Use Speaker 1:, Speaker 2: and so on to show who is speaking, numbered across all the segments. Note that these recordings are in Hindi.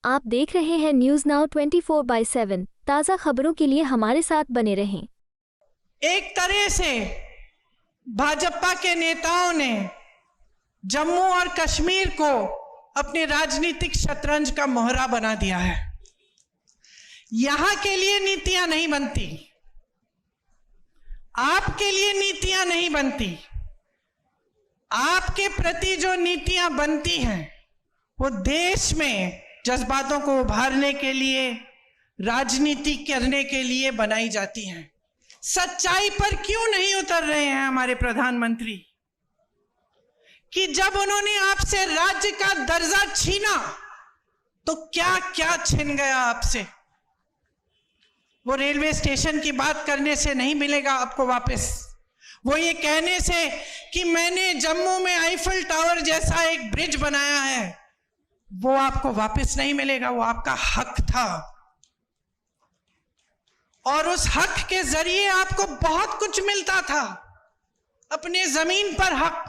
Speaker 1: आप देख रहे हैं न्यूज नाउ 24/7। ताज़ा खबरों के लिए हमारे साथ बने रहें।
Speaker 2: एक तरह से भाजपा के नेताओं ने जम्मू और कश्मीर को अपने राजनीतिक शतरंज का मोहरा बना दिया है। यहां के लिए नीतियां नहीं बनती, आपके लिए नीतियां नहीं बनती। आपके प्रति जो नीतियां बनती हैं वो देश में जज्बातों को उभारने के लिए, राजनीति करने के लिए बनाई जाती हैं। सच्चाई पर क्यों नहीं उतर रहे हैं हमारे प्रधानमंत्री कि जब उन्होंने आपसे राज्य का दर्जा छीना तो क्या क्या छिन गया आपसे। वो रेलवे स्टेशन की बात करने से नहीं मिलेगा आपको वापस। वो ये कहने से कि मैंने जम्मू में आईफल टावर जैसा एक ब्रिज बनाया है, वो आपको वापस नहीं मिलेगा। वो आपका हक था और उस हक के जरिए आपको बहुत कुछ मिलता था। अपने जमीन पर हक,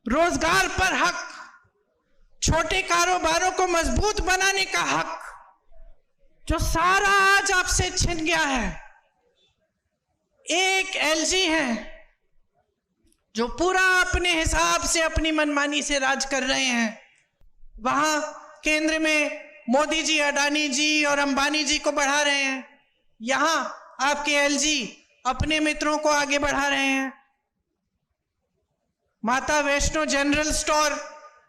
Speaker 2: रोजगार पर हक, छोटे कारोबारों को मजबूत बनाने का हक, जो सारा आज आपसे छिन गया है। एक एलजी है जो पूरा अपने हिसाब से, अपनी मनमानी से राज कर रहे हैं। वहां केंद्र में मोदी जी, अडानी जी और अंबानी जी को बढ़ा रहे हैं। यहां आपके एलजी अपने मित्रों को आगे बढ़ा रहे हैं। माता वैष्णो जनरल स्टोर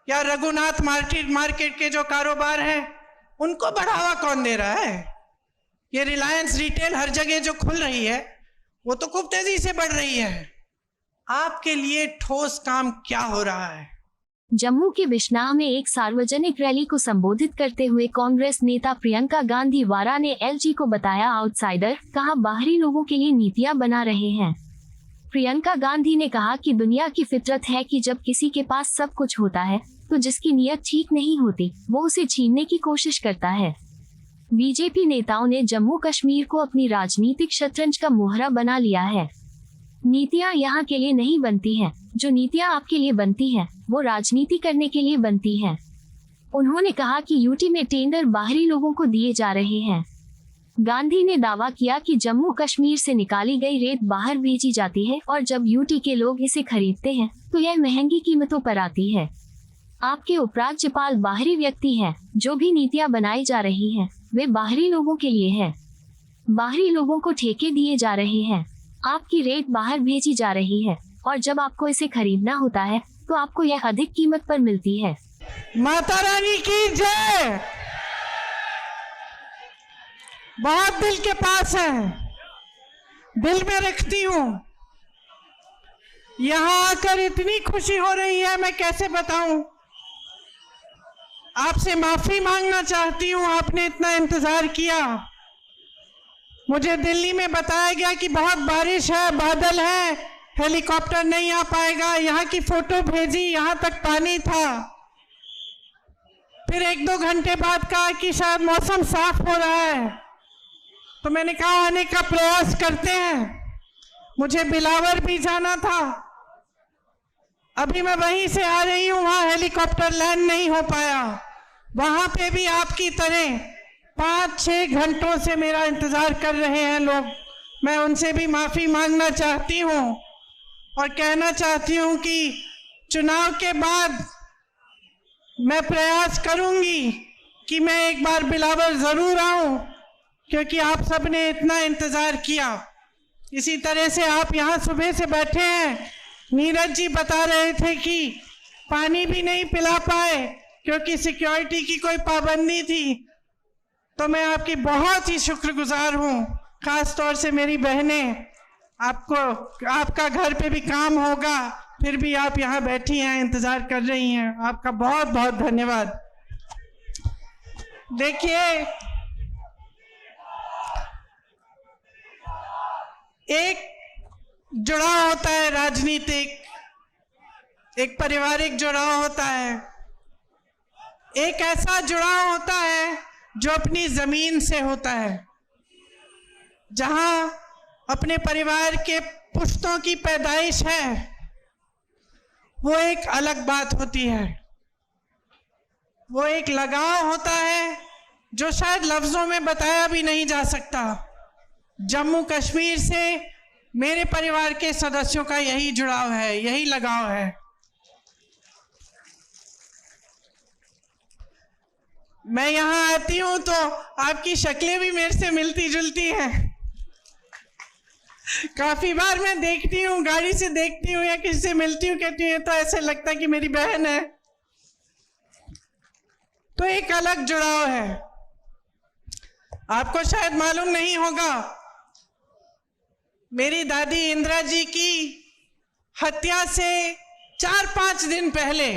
Speaker 2: या रघुनाथ मार्केट के जो कारोबार हैं, उनको बढ़ावा कौन दे रहा है? ये रिलायंस रिटेल हर जगह जो खुल रही है वो तो खूब तेजी से बढ़ रही है। आपके लिए ठोस काम क्या हो रहा है?
Speaker 1: जम्मू के बिश्नाह में एक सार्वजनिक रैली को संबोधित करते हुए कांग्रेस नेता प्रियंका गांधी वारा ने एलजी को बताया आउटसाइडर, कहा बाहरी लोगों के लिए नीतियां बना रहे हैं। प्रियंका गांधी ने कहा कि दुनिया की फितरत है कि जब किसी के पास सब कुछ होता है तो जिसकी नीयत ठीक नहीं होती वो उसे छीनने की कोशिश करता है। बीजेपी नेताओं ने जम्मू कश्मीर को अपनी राजनीतिक शतरंज का मोहरा बना लिया है। नीतियां यहाँ के लिए नहीं बनती हैं। जो नीतियां आपके लिए बनती हैं वो राजनीति करने के लिए बनती हैं। उन्होंने कहा कि यूटी में टेंडर बाहरी लोगों को दिए जा रहे हैं। गांधी ने दावा किया कि जम्मू कश्मीर से निकाली गई रेत बाहर भेजी जाती है और जब यूटी के लोग इसे खरीदते हैं तो यह महंगी कीमतों पर आती है। आपके उपराज्यपाल बाहरी व्यक्ति हैं। जो भी नीतियां बनाई जा रही हैं वे बाहरी लोगों के लिए है। बाहरी लोगों को ठेके दिए जा रहे हैं। आपकी रेत बाहर भेजी जा रही है और जब आपको इसे खरीदना होता है तो आपको यह अधिक कीमत पर मिलती है।
Speaker 2: माता रानी की जय। बहुत दिल के पास है, दिल में रखती हूँ। यहाँ आकर इतनी खुशी हो रही है, मैं कैसे बताऊं। आपसे माफी मांगना चाहती हूँ, आपने इतना इंतजार किया। मुझे दिल्ली में बताया गया कि बहुत बारिश है, बादल है, हेलीकॉप्टर नहीं आ पाएगा। यहाँ की फोटो भेजी, यहाँ तक पानी था। फिर 1-2 घंटे बाद कहा कि शायद मौसम साफ हो रहा है, तो मैंने कहा आने का प्रयास करते हैं। मुझे बिलावर भी जाना था, अभी मैं वहीं से आ रही हूँ। वहां हेलीकॉप्टर लैंड नहीं हो पाया। वहां पे भी आपकी तरह 5-6 घंटों से मेरा इंतजार कर रहे हैं लोग। मैं उनसे भी माफी मांगना चाहती हूँ और कहना चाहती हूँ कि चुनाव के बाद मैं प्रयास करूंगी कि मैं एक बार बिलावर जरूर आऊं, क्योंकि आप सबने इतना इंतजार किया। इसी तरह से आप यहाँ सुबह से बैठे हैं। नीरज जी बता रहे थे कि पानी भी नहीं पिला पाए क्योंकि सिक्योरिटी की कोई पाबंदी थी। तो मैं आपकी बहुत ही शुक्रगुजार हूँ, खास तौर से मेरी बहनें। आपको, आपका घर पे भी काम होगा, फिर भी आप यहाँ बैठी हैं, इंतजार कर रही हैं। आपका बहुत बहुत धन्यवाद। देखिए, एक जुड़ाव होता है राजनीतिक, एक पारिवारिक जुड़ाव होता है, एक ऐसा जुड़ाव होता है जो अपनी जमीन से होता है, जहां अपने परिवार के पुश्तों की पैदाइश है। वो एक अलग बात होती है। वो एक लगाव होता है जो शायद लफ्जों में बताया भी नहीं जा सकता। जम्मू कश्मीर से मेरे परिवार के सदस्यों का यही जुड़ाव है, यही लगाव है। मैं यहाँ आती हूँ तो आपकी शक्लें भी मेरे से मिलती जुलती हैं। काफी बार मैं देखती हूँ, गाड़ी से देखती हूँ या किसी से मिलती हूँ, कहती हूँ तो ऐसे लगता है कि मेरी बहन है। तो एक अलग जुड़ाव है। आपको शायद मालूम नहीं होगा, मेरी दादी इंदिरा जी की हत्या से 4-5 दिन पहले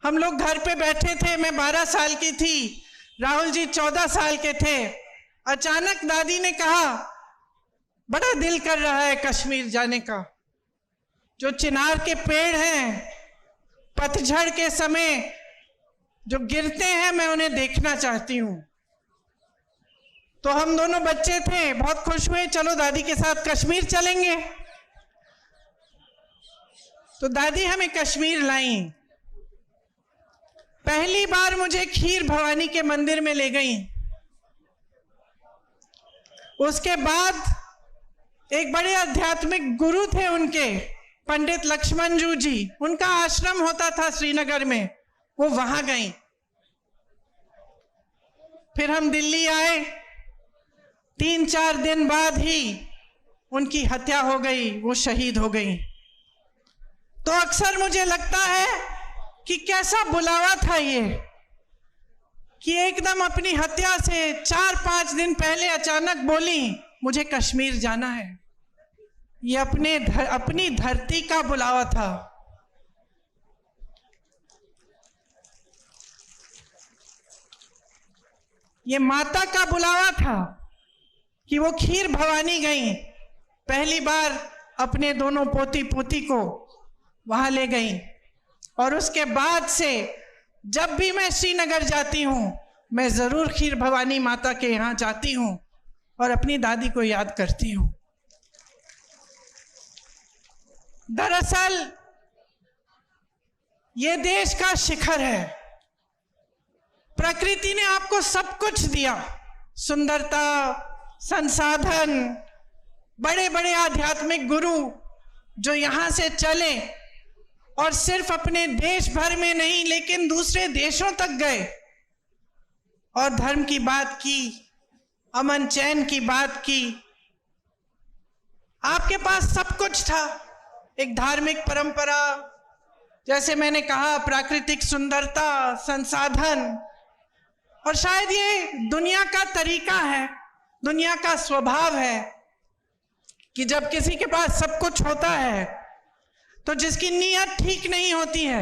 Speaker 2: हम लोग घर पे बैठे थे। मैं 12 साल की थी, राहुल जी 14 साल के थे। अचानक दादी ने कहा, बड़ा दिल कर रहा है कश्मीर जाने का। जो चिनार के पेड़ हैं पतझड़ के समय जो गिरते हैं, मैं उन्हें देखना चाहती हूँ। तो हम दोनों बच्चे थे, बहुत खुश हुए, चलो दादी के साथ कश्मीर चलेंगे। तो दादी हमें कश्मीर लाई। पहली बार मुझे खीर भवानी के मंदिर में ले गई। उसके बाद एक बड़े आध्यात्मिक गुरु थे उनके, पंडित लक्ष्मणजू जी, उनका आश्रम होता था श्रीनगर में, वो वहां गई। फिर हम दिल्ली आए। 3-4 दिन बाद ही उनकी हत्या हो गई, वो शहीद हो गई। तो अक्सर मुझे लगता है कि कैसा बुलावा था ये, कि एकदम अपनी हत्या से 4-5 दिन पहले अचानक बोली मुझे कश्मीर जाना है। ये अपनी धरती का बुलावा था। ये माता का बुलावा था कि वो खीर भवानी गई। पहली बार अपने दोनों पोती पोती को वहां ले गई। और उसके बाद से जब भी मैं श्रीनगर जाती हूँ, मैं जरूर खीर भवानी माता के यहाँ जाती हूँ और अपनी दादी को याद करती हूँ। दरअसल ये देश का शिखर है। प्रकृति ने आपको सब कुछ दिया, सुंदरता, संसाधन, बड़े बड़े आध्यात्मिक गुरु जो यहाँ से चले और सिर्फ अपने देश भर में नहीं लेकिन दूसरे देशों तक गए और धर्म की बात की, अमन चैन की बात की। आपके पास सब कुछ था, एक धार्मिक परंपरा, जैसे मैंने कहा, प्राकृतिक सुंदरता, संसाधन। और शायद ये दुनिया का तरीका है, दुनिया का स्वभाव है कि जब किसी के पास सब कुछ होता है तो जिसकी नीयत ठीक नहीं होती है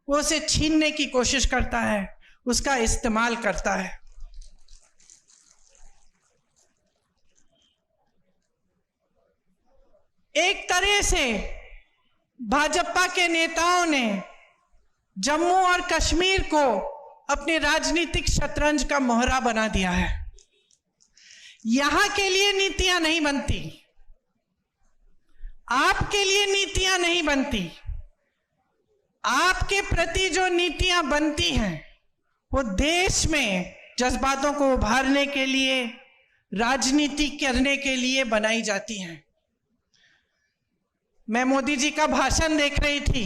Speaker 2: वो उसे छीनने की कोशिश करता है, उसका इस्तेमाल करता है। एक तरह से भाजपा के नेताओं ने जम्मू और कश्मीर को अपने राजनीतिक शतरंज का मोहरा बना दिया है। यहां के लिए नीतियां नहीं बनती, आपके लिए नीतियां नहीं बनती। आपके प्रति जो नीतियां बनती हैं वो देश में जज्बातों को उभारने के लिए, राजनीति करने के लिए बनाई जाती हैं। मैं मोदी जी का भाषण देख रही थी,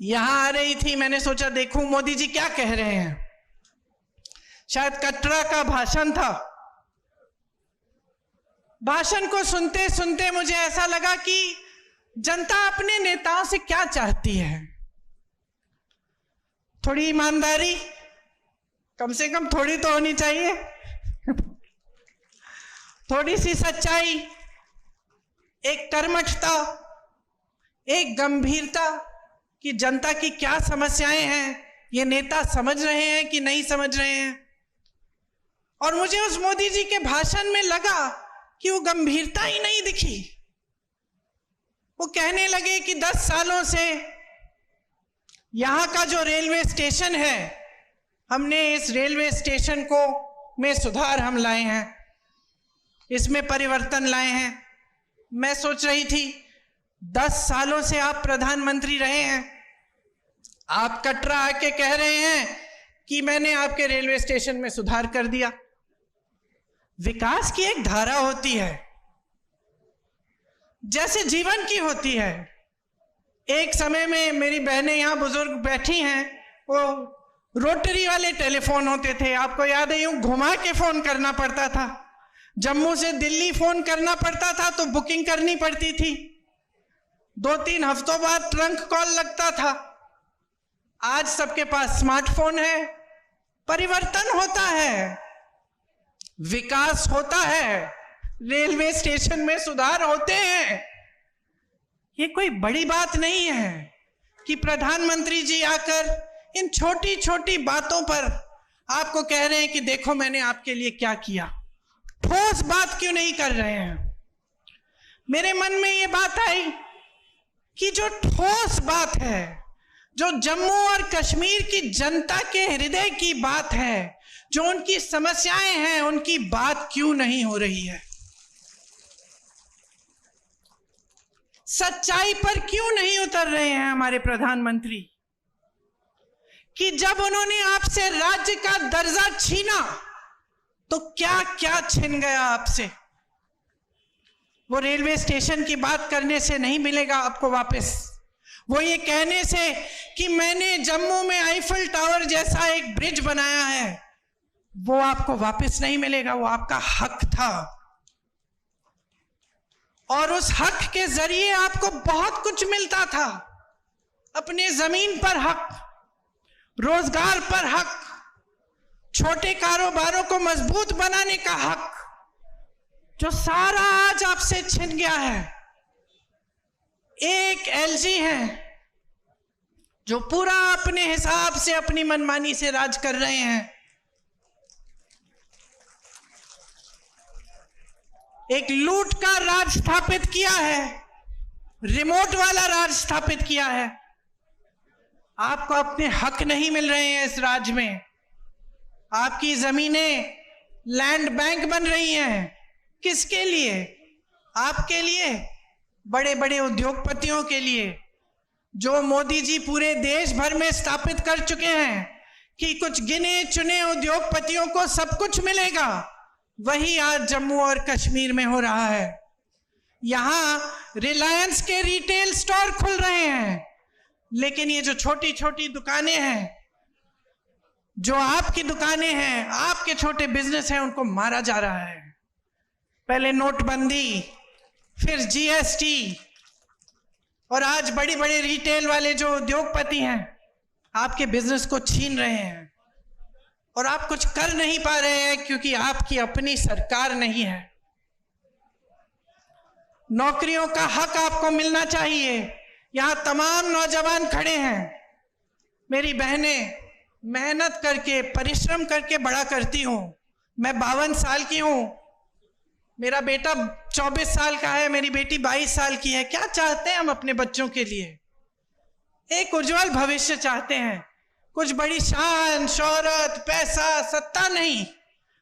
Speaker 2: यहां आ रही थी, मैंने सोचा देखूं मोदी जी क्या कह रहे हैं। शायद कटरा का भाषण था। भाषण को सुनते सुनते मुझे ऐसा लगा कि जनता अपने नेताओं से क्या चाहती है। थोड़ी ईमानदारी, कम से कम थोड़ी तो होनी चाहिए, थोड़ी सी सच्चाई, एक कर्मठता, एक गंभीरता कि जनता की क्या समस्याएं हैं, ये नेता समझ रहे हैं कि नहीं समझ रहे हैं। और मुझे उस मोदी जी के भाषण में लगा कि वो गंभीरता ही नहीं दिखी। वो कहने लगे कि 10 सालों से यहाँ का जो रेलवे स्टेशन है, हमने इस रेलवे स्टेशन को में सुधार हम लाए हैं, इसमें परिवर्तन लाए हैं। मैं सोच रही थी 10 सालों से आप प्रधानमंत्री रहे हैं, आप कटरा आके कह रहे हैं कि मैंने आपके रेलवे स्टेशन में सुधार कर दिया। विकास की एक धारा होती है, जैसे जीवन की होती है। एक समय में मेरी बहनें यहां बुजुर्ग बैठी हैं, वो रोटरी वाले टेलीफोन होते थे, आपको याद है, यूं घुमा के फोन करना पड़ता था। जम्मू से दिल्ली फोन करना पड़ता था तो बुकिंग करनी पड़ती थी, 2-3 हफ्तों बाद ट्रंक कॉल लगता था। आज सबके पास स्मार्टफोन है। परिवर्तन होता है, विकास होता है, रेलवे स्टेशन में सुधार होते हैं। ये कोई बड़ी बात नहीं है कि प्रधानमंत्री जी आकर इन छोटी छोटी बातों पर आपको कह रहे हैं कि देखो मैंने आपके लिए क्या किया। ठोस बात क्यों नहीं कर रहे हैं? मेरे मन में ये बात आई कि जो ठोस बात है, जो जम्मू और कश्मीर की जनता के हृदय की बात है, जो उनकी समस्याएं हैं, उनकी बात क्यों नहीं हो रही है? सच्चाई पर क्यों नहीं उतर रहे हैं हमारे प्रधानमंत्री? कि जब उन्होंने आपसे राज्य का दर्जा छीना तो क्या क्या छिन गया आपसे? वो रेलवे स्टेशन की बात करने से नहीं मिलेगा आपको वापस। वो ये कहने से कि मैंने जम्मू में आईफल टावर जैसा एक ब्रिज बनाया है, वो आपको वापस नहीं मिलेगा। वो आपका हक था और उस हक के जरिए आपको बहुत कुछ मिलता था। अपने जमीन पर हक, रोजगार पर हक, छोटे कारोबारों को मजबूत बनाने का हक, जो सारा आज आपसे छिन गया है। एक एलजी है जो पूरा अपने हिसाब से अपनी मनमानी से राज कर रहे हैं। एक लूट का राज स्थापित किया है, रिमोट वाला राज स्थापित किया है। आपको अपने हक नहीं मिल रहे हैं इस राज्य में। आपकी जमीनें लैंड बैंक बन रही हैं। किसके लिए? आपके लिए, बड़े बड़े उद्योगपतियों के लिए, जो मोदी जी पूरे देश भर में स्थापित कर चुके हैं कि कुछ गिने चुने उद्योगपतियों को सब कुछ मिलेगा। वही आज जम्मू और कश्मीर में हो रहा है। यहां रिलायंस के रिटेल स्टोर खुल रहे हैं, लेकिन ये जो छोटी छोटी दुकानें हैं, जो आपकी दुकानें हैं, आपके छोटे बिजनेस हैं, उनको मारा जा रहा है। पहले नोटबंदी, फिर जीएसटी, और आज बड़ी बड़े रिटेल वाले जो उद्योगपति हैं आपके बिजनेस को छीन रहे हैं और आप कुछ कर नहीं पा रहे हैं क्योंकि आपकी अपनी सरकार नहीं है। नौकरियों का हक आपको मिलना चाहिए। यहां तमाम नौजवान खड़े हैं। मेरी बहनें मेहनत करके, परिश्रम करके बड़ा करती हूं। मैं 52 साल की हूं, मेरा बेटा 24 साल का है, मेरी बेटी 22 साल की है। क्या चाहते हैं हम अपने बच्चों के लिए? एक उज्जवल भविष्य चाहते हैं। कुछ बड़ी शान, शोहरत, पैसा, सत्ता नहीं।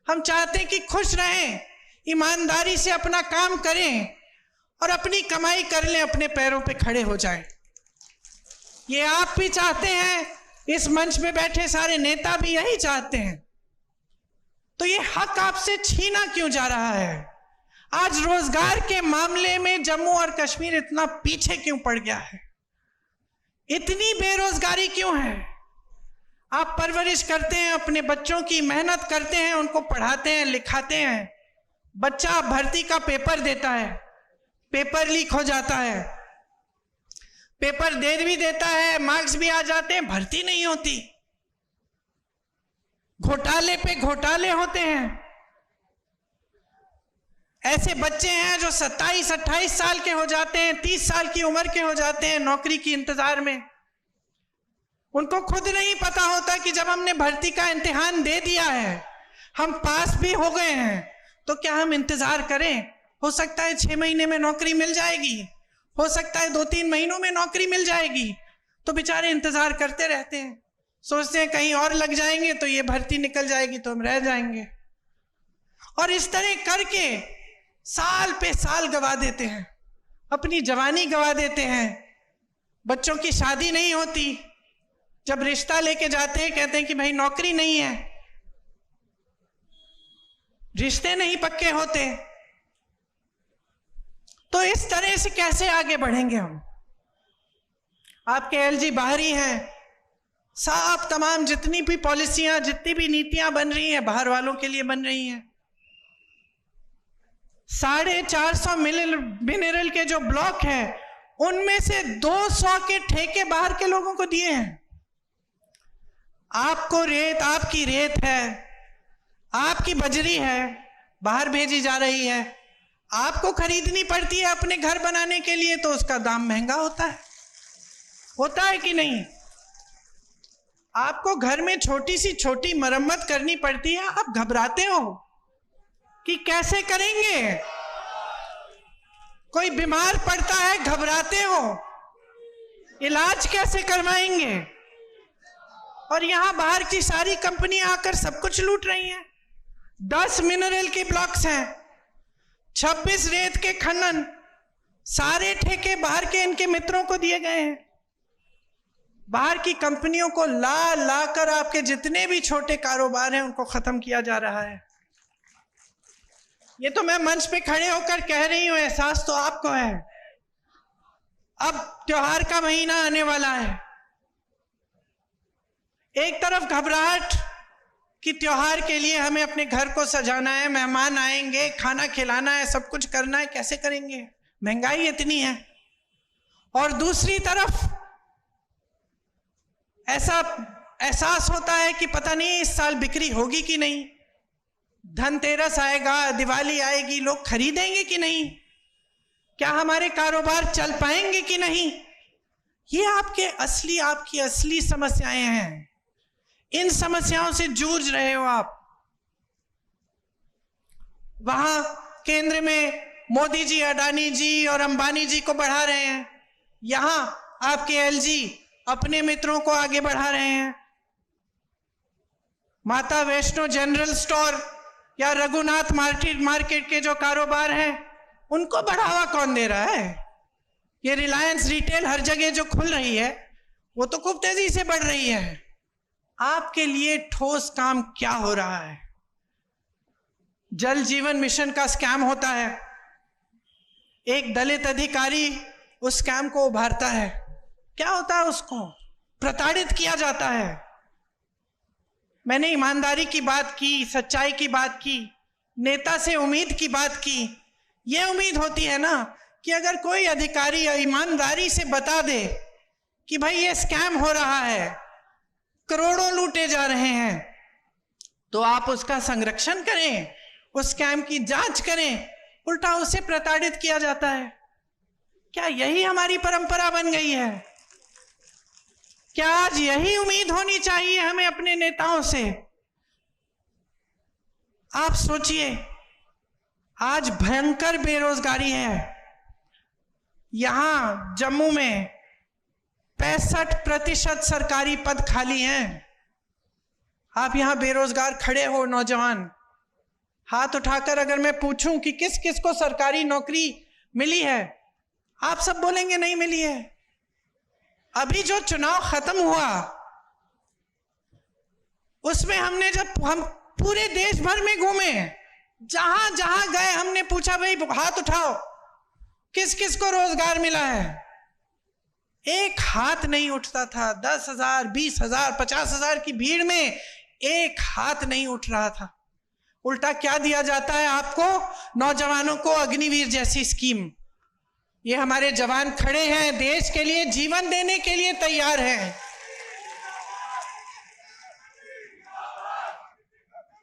Speaker 2: हम चाहते हैं कि खुश रहें, ईमानदारी से अपना काम करें और अपनी कमाई कर लें, अपने पैरों पे खड़े हो जाएं। ये आप भी चाहते हैं, इस मंच में बैठे सारे नेता भी यही चाहते हैं। तो ये हक आपसे छीना क्यों जा रहा है? आज रोजगार के मामले में जम्मू और कश्मीर इतना पीछे क्यों पड़ गया है? इतनी बेरोजगारी क्यों है? आप परवरिश करते हैं अपने बच्चों की, मेहनत करते हैं, उनको पढ़ाते हैं, लिखाते हैं। बच्चा भर्ती का पेपर देता है, पेपर लीक हो जाता है, पेपर दे भी देता है, मार्क्स भी आ जाते हैं, भर्ती नहीं होती। घोटाले पे घोटाले होते हैं। ऐसे बच्चे हैं जो 27-28 साल के हो जाते हैं, 30 साल की उम्र के हो जाते हैं नौकरी की इंतजार में। उनको खुद नहीं पता होता कि जब हमने भर्ती का इम्तिहान दे दिया है, हम पास भी हो गए हैं, तो क्या हम इंतजार करें? हो सकता है 6 महीने में नौकरी मिल जाएगी, हो सकता है 2-3 महीनों में नौकरी मिल जाएगी। तो बेचारे इंतजार करते रहते हैं, सोचते हैं कहीं और लग जाएंगे तो ये भर्ती निकल जाएगी तो हम रह जाएंगे। और इस तरह करके साल पे साल गवा देते हैं, अपनी जवानी गवा देते हैं। बच्चों की शादी नहीं होती, जब रिश्ता लेके जाते हैं कहते हैं कि भाई नौकरी नहीं है, रिश्ते नहीं पक्के होते। तो इस तरह से कैसे आगे बढ़ेंगे हम? आपके एलजी बाहरी हैं, साफ तमाम जितनी भी पॉलिसियां, जितनी भी नीतियां बन रही हैं बाहर वालों के लिए बन रही हैं। 450 मिनरल के जो ब्लॉक हैं उनमें से 200 के ठेके बाहर के लोगों को दिए हैं। आपको रेत, आपकी रेत है, आपकी बजरी है, बाहर भेजी जा रही है, आपको खरीदनी पड़ती है अपने घर बनाने के लिए, तो उसका दाम महंगा होता है कि नहीं? आपको घर में छोटी सी छोटी मरम्मत करनी पड़ती है, आप घबराते हो कि कैसे करेंगे। कोई बीमार पड़ता है, घबराते हो इलाज कैसे करवाएंगे। और यहां बाहर की सारी कंपनियां आकर सब कुछ लूट रही हैं। 10 मिनरल के ब्लॉक्स हैं, 26 रेत के खनन, सारे ठेके बाहर के इनके मित्रों को दिए गए हैं। बाहर की कंपनियों को ला कर आपके जितने भी छोटे कारोबार हैं उनको खत्म किया जा रहा है। ये तो मैं मंच पे खड़े होकर कह रही हूं, एहसास तो आपको है। अब त्योहार का महीना आने वाला है, एक तरफ घबराहट कि त्योहार के लिए हमें अपने घर को सजाना है, मेहमान आएंगे, खाना खिलाना है, सब कुछ करना है, कैसे करेंगे, महंगाई इतनी है। और दूसरी तरफ ऐसा एहसास होता है कि पता नहीं इस साल बिक्री होगी कि नहीं, धनतेरस आएगा, दिवाली आएगी, लोग खरीदेंगे कि नहीं, क्या हमारे कारोबार चल पाएंगे कि नहीं। ये आपकी असली समस्याएं हैं। इन समस्याओं से जूझ रहे हो आप। वहां केंद्र में मोदी जी, अडानी जी और अंबानी जी को बढ़ा रहे हैं, यहां आपके एलजी अपने मित्रों को आगे बढ़ा रहे हैं। माता वैष्णो जनरल स्टोर या रघुनाथ मार्केट के जो कारोबार हैं उनको बढ़ावा कौन दे रहा है? ये रिलायंस रिटेल हर जगह जो खुल रही है वो तो खूब तेजी से बढ़ रही है। आपके लिए ठोस काम क्या हो रहा है? जल जीवन मिशन का स्कैम होता है, एक दलित अधिकारी उस स्कैम को उभारता है। क्या होता है? उसको प्रताड़ित किया जाता है। मैंने ईमानदारी की बात की, सच्चाई की बात की, नेता से उम्मीद की बात की। ये उम्मीद होती है ना कि अगर कोई अधिकारी ईमानदारी से बता दे कि भाई ये स्कैम हो रहा है, करोड़ों लूटे जा रहे हैं, तो आप उसका संरक्षण करें, उस स्कैम की जांच करें। उल्टा उसे प्रताड़ित किया जाता है। क्या यही हमारी परंपरा बन गई है? क्या आज यही उम्मीद होनी चाहिए हमें अपने नेताओं से? आप सोचिए, आज भयंकर बेरोजगारी है। यहां जम्मू में 65% सरकारी पद खाली हैं। आप यहां बेरोजगार खड़े हो, नौजवान, हाथ उठाकर अगर मैं पूछूं कि किस किस को सरकारी नौकरी मिली है, आप सब बोलेंगे नहीं मिली है। अभी जो चुनाव खत्म हुआ उसमें हम पूरे देश भर में घूमे, जहां जहां गए हमने पूछा भाई हाथ उठाओ, किस किस को रोजगार मिला है। एक हाथ नहीं उठता था। 10,000, 20,000, 50,000 की भीड़ में एक हाथ नहीं उठ रहा था। उल्टा क्या दिया जाता है आपको? नौजवानों को अग्निवीर जैसी स्कीम। ये हमारे जवान खड़े हैं, देश के लिए जीवन देने के लिए तैयार हैं।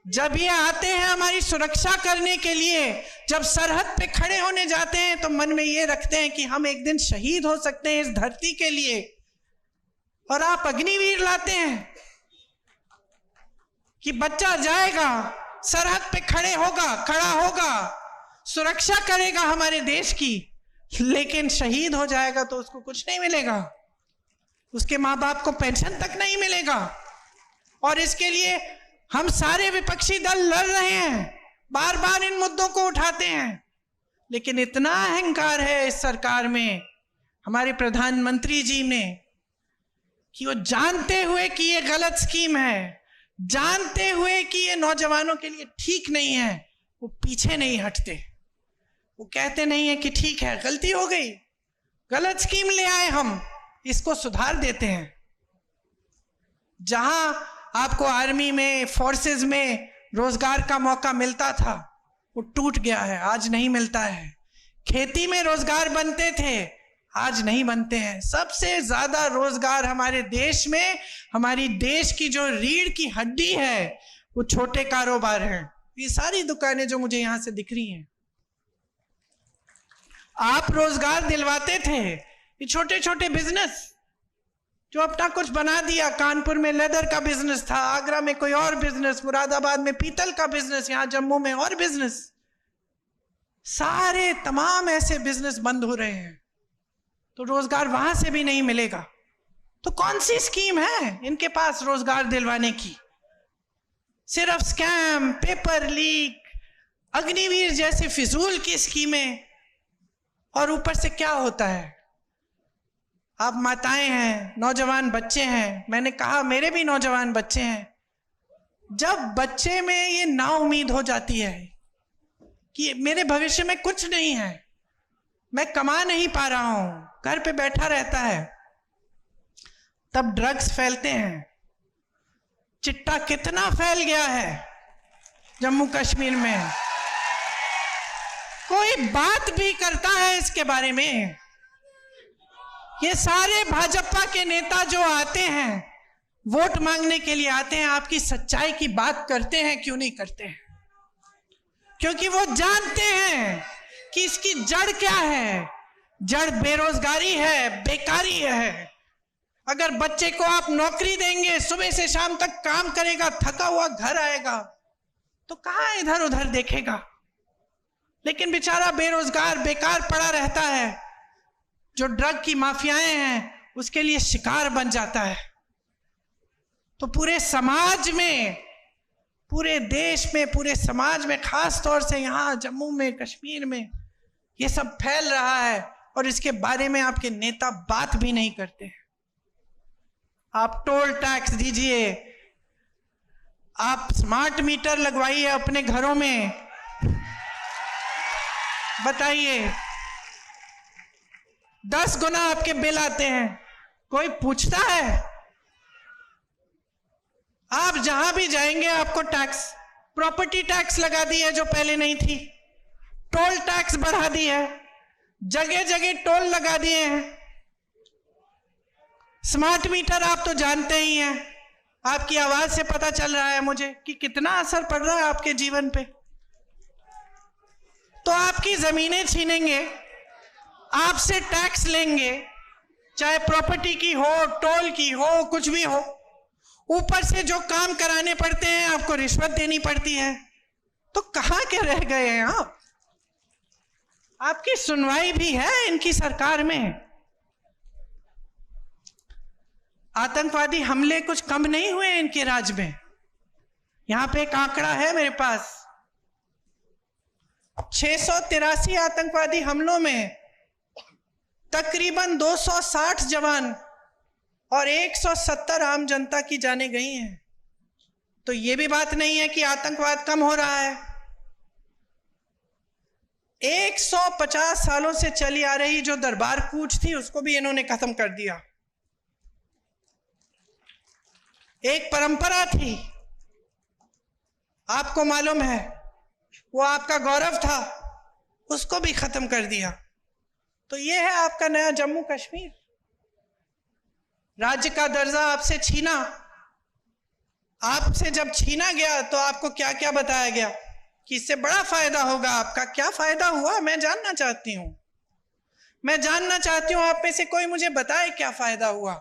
Speaker 2: जब ये आते हैं हमारी सुरक्षा करने के लिए, जब सरहद पे खड़े होने जाते हैं, तो मन में ये रखते हैं कि हम एक दिन शहीद हो सकते हैं इस धरती के लिए, और आप अग्निवीर लाते हैं कि बच्चा जाएगा, सरहद पे खड़ा होगा, सुरक्षा करेगा हमारे देश की, लेकिन शहीद हो जाएगा तो उसको कुछ नहीं मिलेगा, उसके माँ बाप को पेंशन तक नहीं मिलेगा। और इसके लिए हम सारे विपक्षी दल लड़ रहे हैं, बार बार इन मुद्दों को उठाते हैं, लेकिन इतना अहंकार है इस सरकार में, हमारे प्रधानमंत्री जी ने, कि वो जानते हुए कि ये गलत स्कीम है, जानते हुए कि ये नौजवानों के लिए ठीक नहीं है, वो पीछे नहीं हटते। वो कहते नहीं है कि ठीक है, गलती हो गई, गलत स्कीम ले आए, हम इसको सुधार देते हैं। जहां आपको आर्मी में, फोर्सेस में रोजगार का मौका मिलता था, वो टूट गया है, आज नहीं मिलता है। खेती में रोजगार बनते थे, आज नहीं बनते हैं। सबसे ज्यादा रोजगार हमारे देश में, हमारी देश की जो रीढ़ की हड्डी है, वो छोटे कारोबार हैं। ये सारी दुकानें जो मुझे यहां से दिख रही हैं, आप रोजगार दिलवाते थे। ये छोटे छोटे बिजनेस जो अपना कुछ बना दिया, कानपुर में लेदर का बिजनेस था, आगरा में कोई और बिजनेस, मुरादाबाद में पीतल का बिजनेस, यहां जम्मू में और बिजनेस, सारे तमाम ऐसे बिजनेस बंद हो रहे हैं। तो रोजगार वहां से भी नहीं मिलेगा। तो कौन सी स्कीम है इनके पास रोजगार दिलवाने की? सिर्फ स्कैम, पेपर लीक, अग्निवीर जैसे फिजूल की स्कीमें। और ऊपर से क्या होता है, आप माताएं हैं, नौजवान बच्चे हैं, मैंने कहा मेरे भी नौजवान बच्चे हैं। जब बच्चे में ये नाउम्मीद हो जाती है कि मेरे भविष्य में कुछ नहीं है, मैं कमा नहीं पा रहा हूं, घर पे बैठा रहता है, तब ड्रग्स फैलते हैं। चिट्टा कितना फैल गया है जम्मू कश्मीर में, कोई बात भी करता है इसके बारे में? ये सारे भाजपा के नेता जो आते हैं, वोट मांगने के लिए आते हैं, आपकी सच्चाई की बात करते हैं क्यों नहीं करते हैं? क्योंकि वो जानते हैं कि इसकी जड़ क्या है। जड़ बेरोजगारी है, बेकारी है। अगर बच्चे को आप नौकरी देंगे, सुबह से शाम तक काम करेगा, थका हुआ घर आएगा, तो कहां इधर उधर देखेगा? लेकिन बेचारा बेरोजगार, बेकार पड़ा रहता है। जो ड्रग की माफियाएं हैं, उसके लिए शिकार बन जाता है। तो पूरे समाज में, पूरे देश में, पूरे समाज में, खास तौर से यहाँ जम्मू में, कश्मीर में ये सब फैल रहा है, और इसके बारे में आपके नेता बात भी नहीं करते। आप टोल टैक्स दीजिए, आप स्मार्ट मीटर लगवाइए अपने घरों में, बताइए 10 गुना आपके बिल आते हैं, कोई पूछता है? आप जहां भी जाएंगे आपको टैक्स, प्रॉपर्टी टैक्स लगा दी है जो पहले नहीं थी, टोल टैक्स बढ़ा दी है, जगह जगह टोल लगा दिए हैं। स्मार्ट मीटर आप तो जानते ही हैं, आपकी आवाज से पता चल रहा है मुझे कि कितना असर पड़ रहा है आपके जीवन पे। तो आपकी जमीनें छीनेंगे, आपसे टैक्स लेंगे, चाहे प्रॉपर्टी की हो, टोल की हो, कुछ भी हो। ऊपर से जो काम कराने पड़ते हैं आपको रिश्वत देनी पड़ती है। तो कहां के रह गए हैं आप? आपकी सुनवाई भी है इनकी सरकार में? आतंकवादी हमले कुछ कम नहीं हुए इनके राज में। यहां पे एक आंकड़ा है मेरे पास, 683 आतंकवादी हमलों में तकरीबन 260 जवान और 170 आम जनता की जानें गई हैं। तो ये भी बात नहीं है कि आतंकवाद कम हो रहा है। 150 सालों से चली आ रही जो दरबार कूच थी, उसको भी इन्होंने खत्म कर दिया। एक परंपरा थी, आपको मालूम है, वो आपका गौरव था, उसको भी खत्म कर दिया। तो ये है आपका नया जम्मू कश्मीर। राज्य का दर्जा आपसे छीना। आपसे जब छीना गया तो आपको क्या क्या बताया गया कि इससे बड़ा फायदा होगा आपका। क्या फायदा हुआ, मैं जानना चाहती हूं। मैं जानना चाहती हूं आप में से कोई मुझे बताए क्या फायदा हुआ।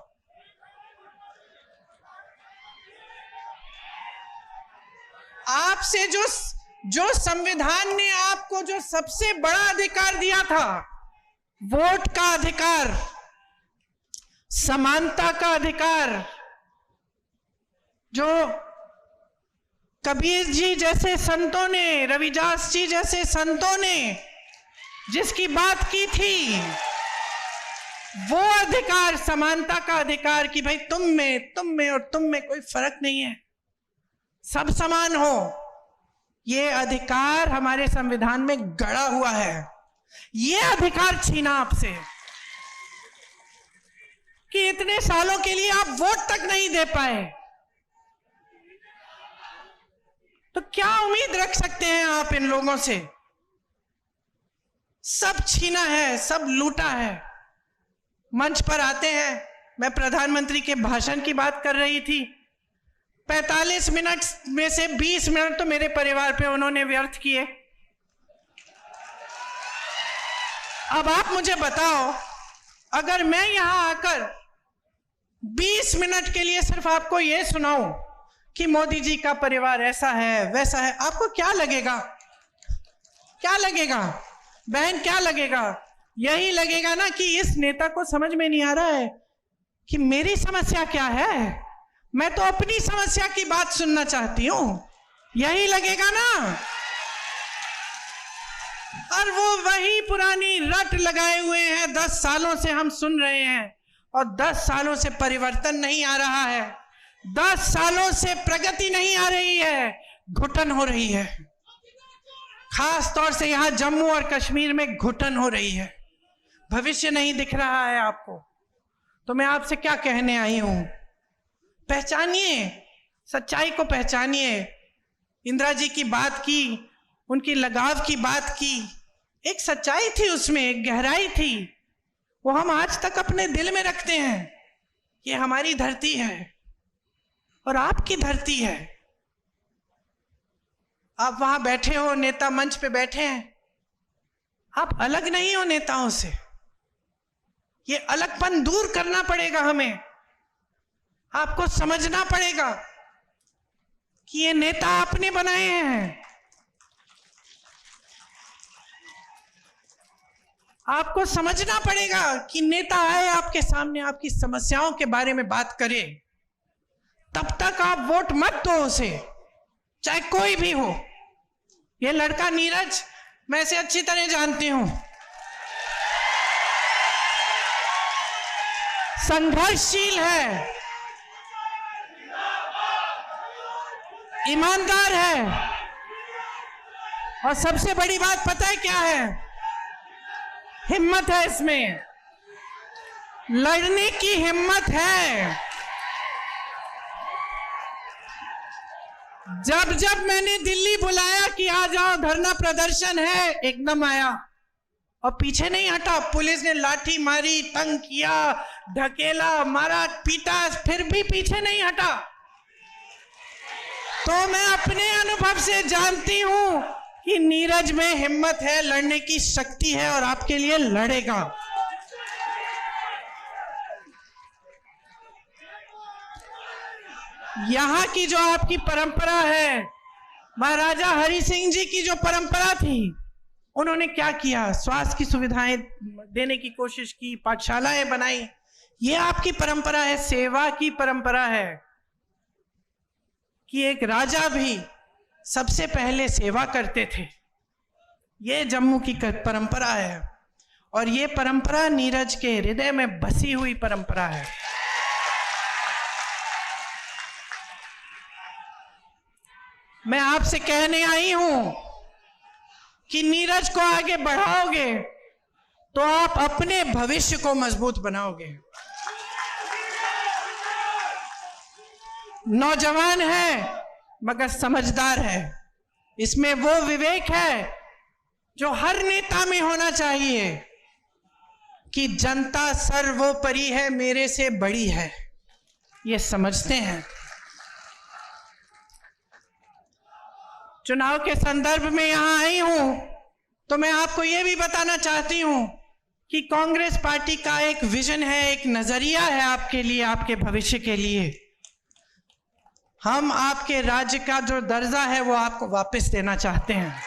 Speaker 2: आपसे जो संविधान ने आपको जो सबसे बड़ा अधिकार दिया था, वोट का अधिकार, समानता का अधिकार, जो कबीर जी जैसे संतों ने, रविदास जी जैसे संतों ने जिसकी बात की थी, वो अधिकार, समानता का अधिकार कि भाई तुम में और तुम में कोई फर्क नहीं है, सब समान हो, ये अधिकार हमारे संविधान में गड़ा हुआ है। ये अधिकार छीना आपसे कि इतने सालों के लिए आप वोट तक नहीं दे पाए, तो क्या उम्मीद रख सकते हैं आप इन लोगों से? सब छीना है, सब लूटा है। मंच पर आते हैं, मैं प्रधानमंत्री के भाषण की बात कर रही थी, 45 मिनट में से 20 मिनट तो मेरे परिवार पे उन्होंने व्यर्थ किए। अब आप मुझे बताओ, अगर मैं यहां आकर 20 मिनट के लिए सिर्फ आपको यह सुनाऊं कि मोदी जी का परिवार ऐसा है वैसा है, आपको क्या लगेगा? क्या लगेगा बहन, क्या लगेगा? यही लगेगा ना कि इस नेता को समझ में नहीं आ रहा है कि मेरी समस्या क्या है, मैं तो अपनी समस्या की बात सुनना चाहती हूं, यही लगेगा ना। और वो वही पुरानी रट लगाए हुए हैं, 10 सालों से हम सुन रहे हैं, और 10 सालों से परिवर्तन नहीं आ रहा है, 10 सालों से प्रगति नहीं आ रही है, घुटन हो रही है। खास तौर से यहां जम्मू और कश्मीर में घुटन हो रही है, भविष्य नहीं दिख रहा है आपको। तो मैं आपसे क्या कहने आई हूं, पहचानिए, सच्चाई को पहचानिए। इंदिरा जी की बात की, उनकी लगाव की बात की, एक सच्चाई थी उसमें, एक गहराई थी, वो हम आज तक अपने दिल में रखते हैं। ये हमारी धरती है और आपकी धरती है। आप वहां बैठे हो, नेता मंच पे बैठे हैं, आप अलग नहीं हो नेताओं से। ये अलगपन दूर करना पड़ेगा हमें। आपको समझना पड़ेगा कि ये नेता आपने बनाए हैं। आपको समझना पड़ेगा कि नेता आए आपके सामने, आपकी समस्याओं के बारे में बात करे, तब तक आप वोट मत दो उसे, चाहे कोई भी हो। ये लड़का नीरज, मैं इसे अच्छी तरह जानती हूं, संघर्षशील है, ईमानदार है, और सबसे बड़ी बात पता है क्या है? हिम्मत है इसमें, लड़ने की हिम्मत है। जब जब मैंने दिल्ली बुलाया कि आ जाओ धरना प्रदर्शन है, एकदम आया और पीछे नहीं हटा। पुलिस ने लाठी मारी, तंग किया, ढकेला, मारा, पीटा, फिर भी पीछे नहीं हटा। तो मैं अपने अनुभव से जानती हूं कि नीरज में हिम्मत है, लड़ने की शक्ति है, और आपके लिए लड़ेगा। यहां की जो आपकी परंपरा है, महाराजा हरि सिंह जी की जो परंपरा थी, उन्होंने क्या किया? स्वास्थ्य की सुविधाएं देने की कोशिश की, पाठशालाएं बनाई। ये आपकी परंपरा है, सेवा की परंपरा है कि एक राजा भी सबसे पहले सेवा करते थे। ये जम्मू की परंपरा है, और ये परंपरा नीरज के हृदय में बसी हुई परंपरा है। मैं आपसे कहने आई हूं कि नीरज को आगे बढ़ाओगे तो आप अपने भविष्य को मजबूत बनाओगे। नौजवान है मगर समझदार है, इसमें वो विवेक है जो हर नेता में होना चाहिए कि जनता सर्वोपरि है, मेरे से बड़ी है, ये समझते हैं। चुनाव के संदर्भ में यहां आई हूं तो मैं आपको यह भी बताना चाहती हूं कि कांग्रेस पार्टी का एक विजन है, एक नजरिया है आपके लिए, आपके भविष्य के लिए। हम आपके राज्य का जो दर्जा है वो आपको वापस देना चाहते हैं।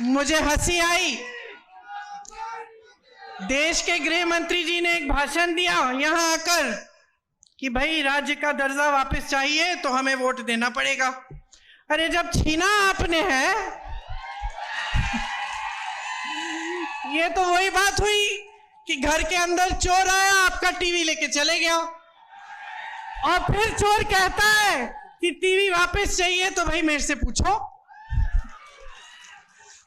Speaker 2: मुझे हंसी आई, देश के गृह मंत्री जी ने एक भाषण दिया यहां आकर कि भाई राज्य का दर्जा वापस चाहिए तो हमें वोट देना पड़ेगा। अरे जब छीना आपने है ये तो वही बात हुई कि घर के अंदर चोर आया, आपका टीवी लेके चले गया, और फिर चोर कहता है कि टीवी वापस चाहिए तो भाई मेरे से पूछो।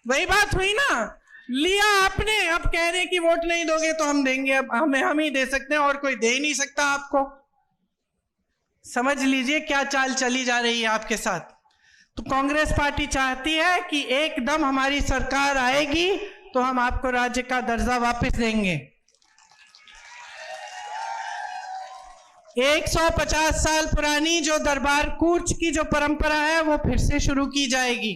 Speaker 2: वही बात हुई ना, लिया आपने, अब कह रहे कि वोट नहीं दोगे तो हम देंगे। अब हम ही दे सकते हैं, और कोई दे ही नहीं सकता आपको। समझ लीजिए क्या चाल चली जा रही है आपके साथ। तो कांग्रेस पार्टी चाहती है कि एकदम हमारी सरकार आएगी तो हम आपको राज्य का दर्जा वापस देंगे। 150 साल पुरानी जो दरबार कूच की जो परंपरा है वो फिर से शुरू की जाएगी।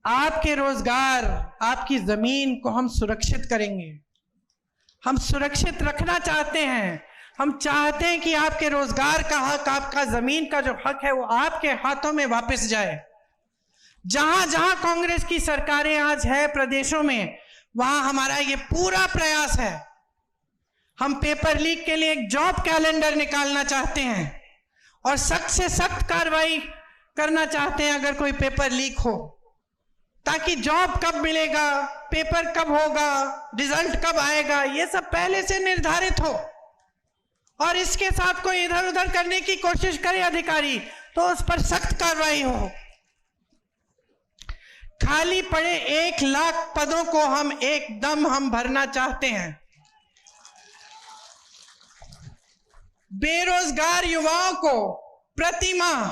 Speaker 2: आपके रोजगार, आपकी जमीन को हम सुरक्षित करेंगे। हम सुरक्षित रखना चाहते हैं। हम चाहते हैं कि आपके रोजगार का हक, आपका जमीन का जो हक है वो आपके हाथों में वापस जाए। जहां जहां कांग्रेस की सरकारें आज है प्रदेशों में, वहां हमारा ये पूरा प्रयास है। हम पेपर लीक के लिए एक जॉब कैलेंडर निकालना चाहते हैं और सख्त से सख्त कार्रवाई करना चाहते हैं अगर कोई पेपर लीक हो, ताकि जॉब कब मिलेगा, पेपर कब होगा, रिजल्ट कब आएगा, ये सब पहले से निर्धारित हो। और इसके साथ कोई इधर उधर करने की कोशिश करे अधिकारी तो उस पर सख्त कार्रवाई हो। खाली पड़े 1 लाख पदों को हम भरना चाहते हैं। बेरोजगार युवाओं को प्रति माह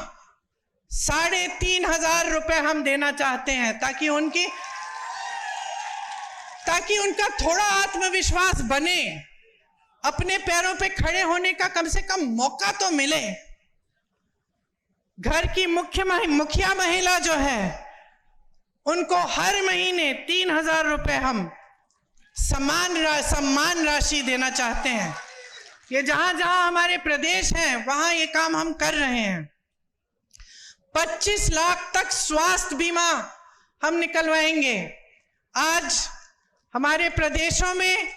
Speaker 2: 3,500 रुपए हम देना चाहते हैं, ताकि उनका थोड़ा आत्मविश्वास बने, अपने पैरों पे खड़े होने का कम से कम मौका तो मिले। घर की मुखिया महिला जो है उनको हर महीने 3,000 रुपए हम सम्मान राशि देना चाहते हैं। ये जहां जहां हमारे प्रदेश हैं वहां ये काम हम कर रहे हैं। 25 लाख तक स्वास्थ्य बीमा हम निकलवाएंगे। आज हमारे प्रदेशों में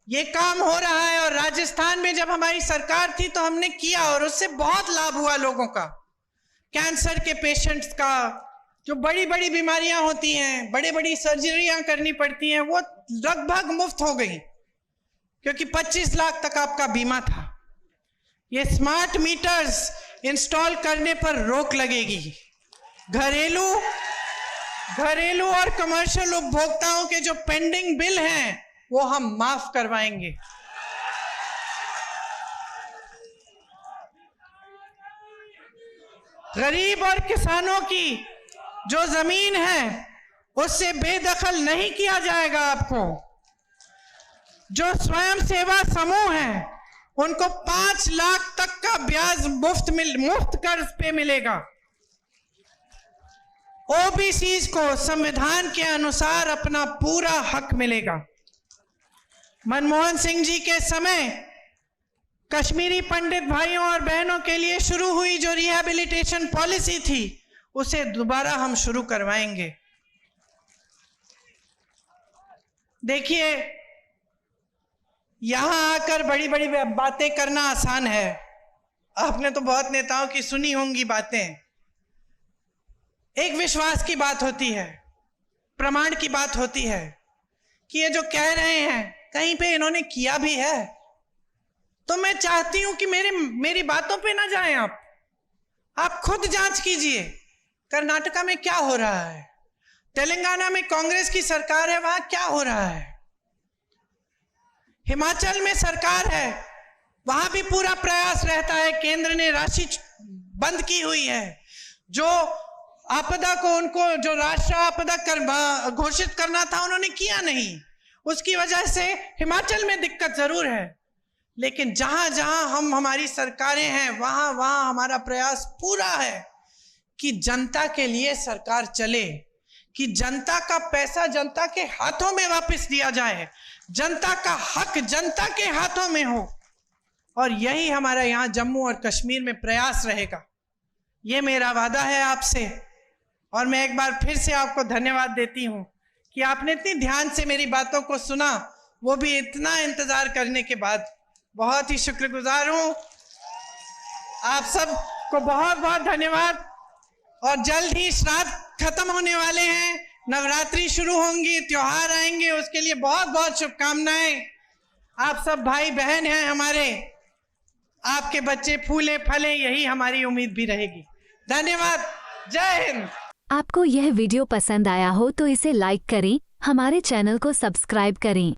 Speaker 2: ये काम हो रहा है, और राजस्थान में जब हमारी सरकार थी तो हमने किया और उससे बहुत लाभ हुआ लोगों का। कैंसर के पेशेंट्स का, जो बड़ी बड़ी बीमारियां होती हैं, बड़ी बड़ी सर्जरियां करनी पड़ती हैं, वो लगभग मुफ्त हो गई, क्योंकि 25 लाख तक आपका बीमा था। ये स्मार्ट मीटर्स इंस्टॉल करने पर रोक लगेगी। घरेलू और कमर्शियल उपभोक्ताओं के जो पेंडिंग बिल हैं वो हम माफ करवाएंगे। गरीब और किसानों की जो जमीन है उससे बेदखल नहीं किया जाएगा। आपको जो स्वयं सेवा समूह है उनको 5 लाख तक का ब्याज मुफ्त कर्ज पे मिलेगा। ओबीसी को संविधान के अनुसार अपना पूरा हक मिलेगा। मनमोहन सिंह जी के समय कश्मीरी पंडित भाइयों और बहनों के लिए शुरू हुई जो रिहैबिलिटेशन पॉलिसी थी उसे दोबारा हम शुरू करवाएंगे। देखिए, यहां आकर बड़ी बड़ी बातें करना आसान है। आपने तो बहुत नेताओं की सुनी होंगी बातें। एक विश्वास की बात होती है, प्रमाण की बात होती है कि ये जो कह रहे हैं कहीं पे इन्होंने किया भी है। तो मैं चाहती हूं कि मेरी बातों पे ना जाएं आप खुद जांच कीजिए। कर्नाटका में क्या हो रहा है, तेलंगाना में कांग्रेस की सरकार है, वहां क्या हो रहा है, हिमाचल में सरकार है, वहां भी पूरा प्रयास रहता है। केंद्र ने राशि बंद की हुई है। जो आपदा को उनको जो राष्ट्रीय आपदा घोषित करना था उन्होंने किया नहीं। उसकी वजह से हिमाचल में दिक्कत जरूर है, लेकिन जहां जहां हमारी सरकारें हैं वहां वहां हमारा प्रयास पूरा है कि जनता के लिए सरकार चले, कि जनता का पैसा जनता के हाथों में वापस दिया जाए, जनता का हक जनता के हाथों में हो। और यही हमारा यहाँ जम्मू और कश्मीर में प्रयास रहेगा। ये मेरा वादा है आपसे। और मैं एक बार फिर से आपको धन्यवाद देती हूँ कि आपने इतनी ध्यान से मेरी बातों को सुना, वो भी इतना इंतजार करने के बाद। बहुत ही शुक्रगुजार हूँ। आप सबको बहुत बहुत धन्यवाद। और जल्द ही श्राद्ध खत्म होने वाले हैं, नवरात्रि शुरू होंगी, त्योहार आएंगे, उसके लिए बहुत बहुत शुभकामनाएं। आप सब भाई बहन हैं हमारे, आपके बच्चे फूले फले, यही हमारी उम्मीद भी रहेगी। धन्यवाद। जय हिंद।
Speaker 3: आपको यह वीडियो पसंद आया हो तो इसे लाइक करें, हमारे चैनल को सब्सक्राइब करें।